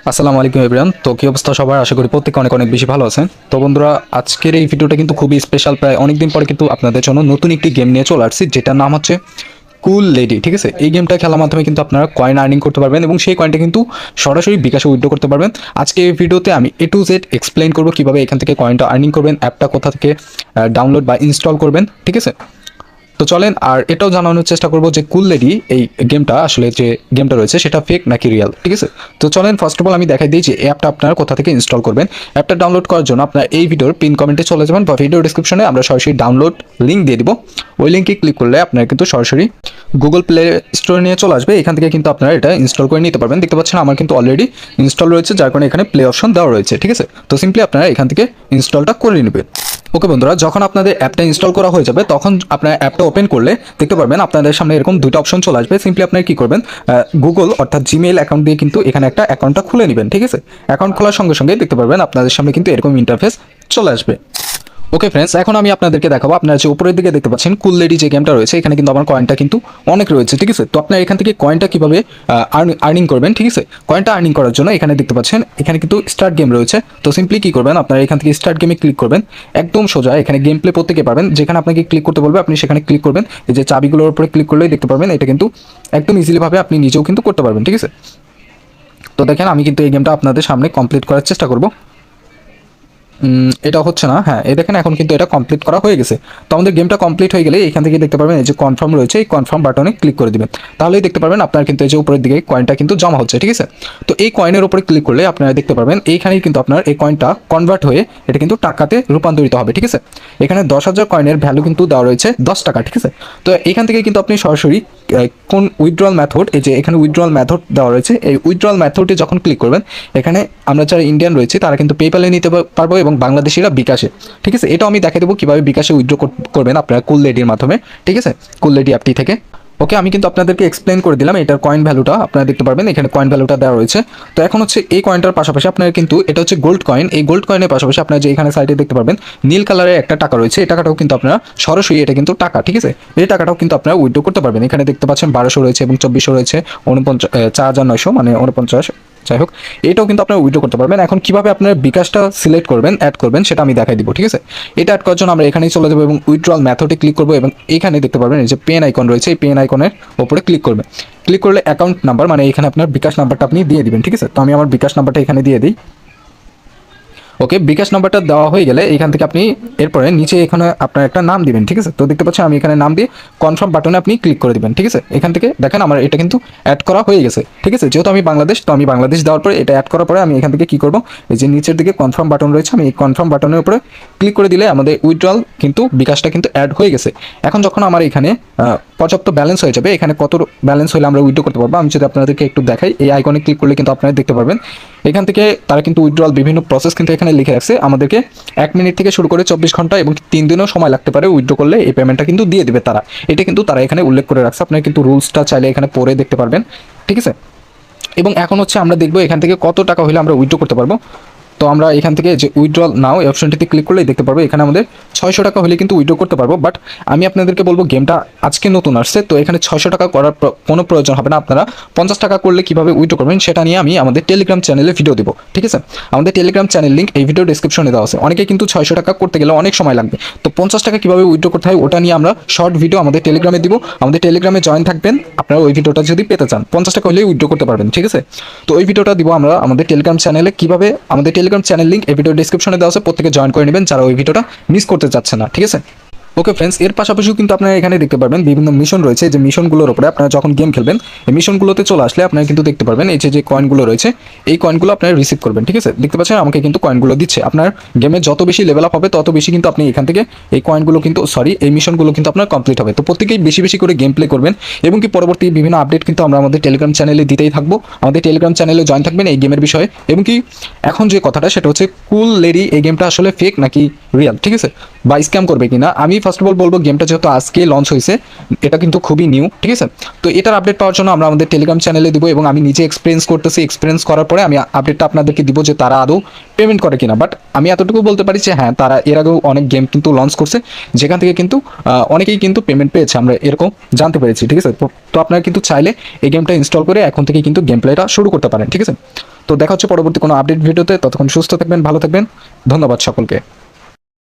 আসসালামু আলাইকুম এভরিওয়ান। তো কি অবস্থা সবার? আশা করি প্রত্যেকে অনেক অনেক বেশি ভালো আছেন। তো বন্ধুরা, আজকের এই ভিডিওটা কিন্তু খুবই স্পেশাল। প্রায় অনেকদিন পরে কিন্তু আপনাদের জন্য নতুন একটি গেম নিয়ে চলে আসছি, যেটার নাম হচ্ছে কুল লেডি। ঠিক আছে, এই গেমটা খেলার মাধ্যমে কিন্তু আপনারা কয়েন আর্নিং করতে পারবেন এবং সেই কয়েনটা কিন্তু সরাসরি বিকাশে উইথড্র করতে পারবেন। আজকে এই ভিডিওতে আমি A to Z এক্সপ্লেন করবো কিভাবে এখান থেকে কয়েনটা আর্নিং করবেন, অ্যাপটা কোথা থেকে ডাউনলোড বা ইনস্টল করবেন। ঠিক আছে, তো চলেন আর এটাও জানানোর চেষ্টা করবো যে কুল লেডি এই গেমটা আসলে যে গেমটা রয়েছে সেটা ফেক নাকি রিয়েল। ঠিক আছে, তো চলেন ফার্স্ট অফ অল আমি দেখাই দিই যে এই অ্যাপটা আপনারা কোথা থেকে ইনস্টল করবেন। অ্যাপটা ডাউনলোড করার জন্য আপনার এই ভিডিওর পিন কমেন্টে চলে যাবেন বা ভিডিও ডিসক্রিপশনে আমরা সরাসরি ডাউনলোড লিঙ্ক দিয়ে দিব। ওই লিঙ্কে ক্লিক করলে আপনারা কিন্তু সরাসরি গুগল প্লে স্টোরে নিয়ে চলে আসবে। এখান থেকে কিন্তু আপনারা এটা ইনস্টল করে নিতে পারবেন। দেখতে পাচ্ছেন আমার কিন্তু অলরেডি ইনস্টল রয়েছে, যার কারণে এখানে প্লে অপশন দেওয়া রয়েছে। ঠিক আছে, তো সিম্পলি আপনারা এখান থেকে ইনস্টলটা করে নেবেন। ওকে বন্ধুরা, যখন আপনাদের অ্যাপটা ইনস্টল করা হয়ে যাবে তখন আপনার অ্যাপটা ওপেন করলে দেখতে পারবেন আপনাদের সামনে এরকম দুটো অপশন চলে আসবে। সিম্পলি আপনারা কি করবেন, গুগল অর্থাৎ জিমেইল অ্যাকাউন্ট দিয়ে কিন্তু এখানে একটা অ্যাকাউন্টটা খুলে নেবেন। ঠিক আছে, অ্যাকাউন্ট খোলার সঙ্গে সঙ্গে দেখতে পারবেন আপনাদের সামনে কিন্তু এরকম ইন্টারফেস চলে আসবে। ওকে ফ্রেন্ডস, এখন আমি আপনাদেরকে দেখাবো। আপনারা যে উপরের দিকে দেখতে পাচ্ছেন কুল লেডি যে গেমটা রয়েছে, এখানে কিন্তু আমার কয়েনটা কিন্তু অনেক রয়েছে। ঠিক আছে, তো আপনারা এখান থেকে কয়েনটা কিভাবে আর্নিং করবেন। ঠিক আছে, কয়েনটা আর্নিং করার জন্য এখানে দেখতে পাচ্ছেন এখানে কিন্তু স্টার্ট গেম রয়েছে। তো সিম্পলি কি করবেন, আপনারা এখান থেকে স্টার্ট গেমে ক্লিক করবেন। একদম সোজা এখানে গেম প্লে প্রত্যেকে পাবেন, যেখানে আপনাকে ক্লিক করতে বলবে আপনি সেখানে ক্লিক করবেন। এই যে চাবিগুলোর উপরে ক্লিক করলেই দেখতে পারবেন এটা কিন্তু একদম ইজিলি ভাবে আপনি নিজেও কিন্তু করতে পারবেন। ঠিক আছে, তো দেখেন আমি কিন্তু এই গেমটা আপনাদের সামনে কমপ্লিট করার চেষ্টা করব। এটা হচ্ছে না। হ্যাঁ, এই দেখেন এখন কিন্তু এটা কমপ্লিট করা হয়ে গেছে। তো আমাদের গেমটা কমপ্লিট হয়ে গেলে এখান থেকে দেখতে পারবেন এই যে কনফার্ম রয়েছে, এই কনফার্ম বাটনে ক্লিক করে দিবেন। তাহলেই দেখতে পারবেন আপনার কিন্তু এই যে উপরের দিকে কয়েনটা কিন্তু জমা হচ্ছে। ঠিক আছে, তো এই কয়েনের উপরে ক্লিক করলে আপনারা দেখতে পারবেন এইখানেই কিন্তু আপনার এই কয়েনটা কনভার্ট হয়ে এটা কিন্তু টাকাতে রূপান্তরিত হবে। ঠিক আছে, এখানে 10,000 কয়েনের ভ্যালু কিন্তু দেওয়া রয়েছে 10 টাকা। ঠিক আছে, তো এখান থেকে কিন্তু আপনি সরাসরি কোন উইথড্রয়াল মেথড, এই যে এখানে উইথড্রয়াল মেথড দেওয়া রয়েছে, এই উইথড্রয়াল মেথডে যখন ক্লিক করবেন এখানে আমরা যারা ইন্ডিয়ান রয়েছে তারা কিন্তু পেপ্যালে নিতে পারবো এবং বাংলাদেশিরা বিকাশে। ঠিক আছে, এটাও আমি দেখাই দেবো কীভাবে বিকাশে উইথড্র করবেন আপনারা কুল লেডির মাধ্যমে। ঠিক আছে, কুল লেডি অ্যাপটি থেকে। ওকে, আমি কিন্তু আপনাদেরকে এক্সপ্লেন করে দিলাম এটার কয়েন ভ্যালুটা। আপনারা দেখতে পারবেন এখানে কয়েন ভ্যালুটা দেওয়া রয়েছে। তো এখন হচ্ছে এই কয়েনটার পাশাপাশি আপনার কিন্তু এটা হচ্ছে গোল্ড কয়েন। এই গোল্ড কয়েনের পাশাপাশি আপনারা যে এখানে সাইডে দেখতে পারবেন নীল কালারের একটা টাকা রয়েছে, এই টাকাটাও কিন্তু আপনারা সরাসরি এটা কিন্তু টাকা। ঠিক আছে, এই টাকাটাও কিন্তু আপনারা উইথড্র করতে পারবেন। এখানে দেখতে পাচ্ছেন 1200 রয়েছে এবং 2400 রয়েছে, 49,900 মানে 49। যাই হোক, এটাও কিন্তু আপনারা উইথড্র করতে পারবেন। এখন কিভাবে আপনারা বিকাশটা সিলেক্ট করবেন, অ্যাড করবেন সেটা আমি দেখাই দিব। ঠিক আছে, এটা অ্যাড করার জন্য আমরা এখানেই চলে যাবো এবং উইথড্রয়াল মেথডে ক্লিক করবো এবং এখানে দেখতে পারবেন এই যে পেন আইকন রয়েছে, এই পেন আইকনের ওপরে ক্লিক করবেন। ক্লিক করলে অ্যাকাউন্ট নাম্বার মানে এখানে আপনার বিকাশ নাম্বারটা আপনি দিয়ে দিবেন। ঠিক আছে, তো আমি আমার বিকাশ নাম্বারটা এখানে দিয়ে দিই। ওকে, বিকাশ নাম্বারটা দেওয়া হয়ে গেলে এখান থেকে আপনি এরপরে নিচে এখানে আপনার একটা নাম দিবেন। ঠিক আছে, তো দেখতে পাচ্ছেন আমি এখানে নাম দিয়ে কনফার্ম বাটনে আপনি ক্লিক করে দিবেন। ঠিক আছে, এখান থেকে দেখেন আমার এটা কিন্তু অ্যাড করা হয়ে গেছে। ঠিক আছে, যেহেতু আমি বাংলাদেশ, তো আমি বাংলাদেশ দেওয়ার পরে এটা অ্যাড করার পরে আমি এখান থেকে কী করবো, এই যে নিচের দিকে কনফার্ম বাটন রয়েছে, আমি এই কনফার্ম বাটনের উপরে ক্লিক করে দিলে আমাদের উইথড্রয়াল কিন্তু বিকাশটা কিন্তু অ্যাড হয়ে গেছে। এখন যখন আমার এখানে পর্যাপ্ত ব্যালেন্স হয়ে যাবে, এখানে কত ব্যালেন্স হলে আমরা উইথড্র করতে পারবো আমি যদি আপনাদেরকে একটু দেখাই, এই আইকনে ক্লিক করলে কিন্তু আপনারা দেখতে পারবেন এখান থেকে তারা কিন্তু উইথড্রয়াল বিভিন্ন প্রসেস কিন্তু এখানে লিখে রাখছে। আমাদেরকে 1 মিনিট থেকে শুরু করে 24 ঘন্টা এবং 3 দিনও সময় লাগতে পারে উইথড্র করলে এই পেমেন্টটা কিন্তু দিয়ে দেবে তারা। এটা কিন্তু তারা এখানে উল্লেখ করে রাখছে, আপনারা কিন্তু রুলসটা চাইলে এখানে পড়ে দেখতে পারবেন। ঠিক আছে, এবং এখন হচ্ছে আমরা দেখবো এখান থেকে কত টাকা হলে আমরা উইথড্র করতে পারবো। তো আমরা এখান থেকে যে উইথড্রল নাও এই অপশনটিতে ক্লিক করলেই দেখতে পারবো এখানে আমাদের 600 টাকা হলে কিন্তু উইথড্র করতে পারবো। বাট আমি আপনাদেরকে বলবো গেমটা আজকে নতুন আসছে, তো এখানে 600 টাকা করার কোনো প্রয়োজন হবে না। আপনারা 50 টাকা করলে কীভাবে উইথড্র করবেন সেটা নিয়ে আমি আমাদের টেলিগ্রাম চ্যানেলে ভিডিও দেবো। ঠিক আছে, আমাদের টেলিগ্রাম চ্যানেল লিঙ্ক এই ভিডিও ডিসক্রিপশনে দেওয়া আছে। অনেকে কিন্তু 600 টাকা করতে গেলে অনেক সময় লাগবে, তো 50 টাকা কীভাবে উইথড্র করতে হয় ওটা নিয়ে আমরা শর্ট ভিডিও আমাদের টেলিগ্রামে দিব। আমাদের টেলিগ্রামে জয়েন থাকবেন আপনারা, ওই ভিডিওটা যদি পেতে চান 50 টাকা হলেই উইথড্র করতে পারবেন। ঠিক আছে, তো ওই ভিডিওটা দিব আমরা আমাদের টেলিগ্রাম চ্যানেলে। কীভাবে আমাদের টেলিগ্রাম চ্যানেল লিঙ্ক এই ভিডিও ডিসক্রিপশনে দেওয়া আছে, প্রত্যেকে জয়েন করে নেবেন যারা ওই ভিডিওটা মিস করতে চাচ্ছে না। ঠিক আছে, ওকে ফ্রেন্ডস, এর পাশাপাশিও কিন্তু আপনারা এখানে দেখতে পারবেন বিভিন্ন মিশন রয়েছে। যে মিশনগুলোর উপরে আপনারা যখন গেম খেলবেন এই মিশনগুলোতে চলে আসলে আপনারা কিন্তু দেখতে পারবেন এই যে কয়েনগুলো রয়েছে, এই কয়েনগুলো আপনারা রিসিভ করবেন। ঠিক আছে, দেখতে পাচ্ছেন আমাকে কিন্তু কয়েনগুলো দিচ্ছে। আপনার গেমে যত বেশি লেভেল আপ হবে তত বেশি কিন্তু আপনি এখান থেকে এই কয়েনগুলো কিন্তু এই মিশনগুলো কিন্তু আপনার কমপ্লিট হবে। তো প্রত্যেকেই বেশি বেশি করে গেম প্লে করবেন এবং কি পরবর্তী বিভিন্ন আপডেট কিন্তু আমরা আমাদের টেলিগ্রাম চ্যানেলে দিতেই থাকবো। আমাদের টেলিগ্রাম চ্যানেলে জয়েন থাকবেন এই গেমের বিষয়ে। এবং কি এখন যে কথাটা সেটা হচ্ছে কুল লেডি এই গেমটা আসলে ফেক নাকি রিয়েল, ঠিক আছে, বা স্ক্যাম করবে কিনা। আমি ফার্স্ট অফ অল বলবো গেমটা যেহেতু আজকে লঞ্চ হয়েছে, এটা কিন্তু খুবই নিউ, ঠিক আছে। তো এটার আপডেট পাওয়ার জন্য আমরা আমাদের টেলিগ্রাম চ্যানেলে দিব, এবং আমি নিজে এক্সপিরিয়েন্স করতেছি, এক্সপিরিয়েন্স করার পরে আমি আপডেটটা আপনাদেরকে দিব যে তারা আদৌ পেমেন্ট করে কিনা। বাট আমি এতটুকু বলতে পারি যে হ্যাঁ, তারা এর আগেও অনেক গেম কিন্তু লঞ্চ করছে, যেখান থেকে কিন্তু অনেকেই কিন্তু পেমেন্ট পেয়েছে, আমরা এরকম জানতে পেরেছি, ঠিক আছে। তো আপনারা কিন্তু চাইলে এই গেমটা ইনস্টল করে এখন থেকে কিন্তু গেম প্লেটা শুরু করতে পারেন, ঠিক আছে। তো দেখা হচ্ছে পরবর্তী কোনো আপডেট ভিডিওতে, ততক্ষণ সুস্থ থাকবেন, ভালো থাকবেন, ধন্যবাদ সকলকে।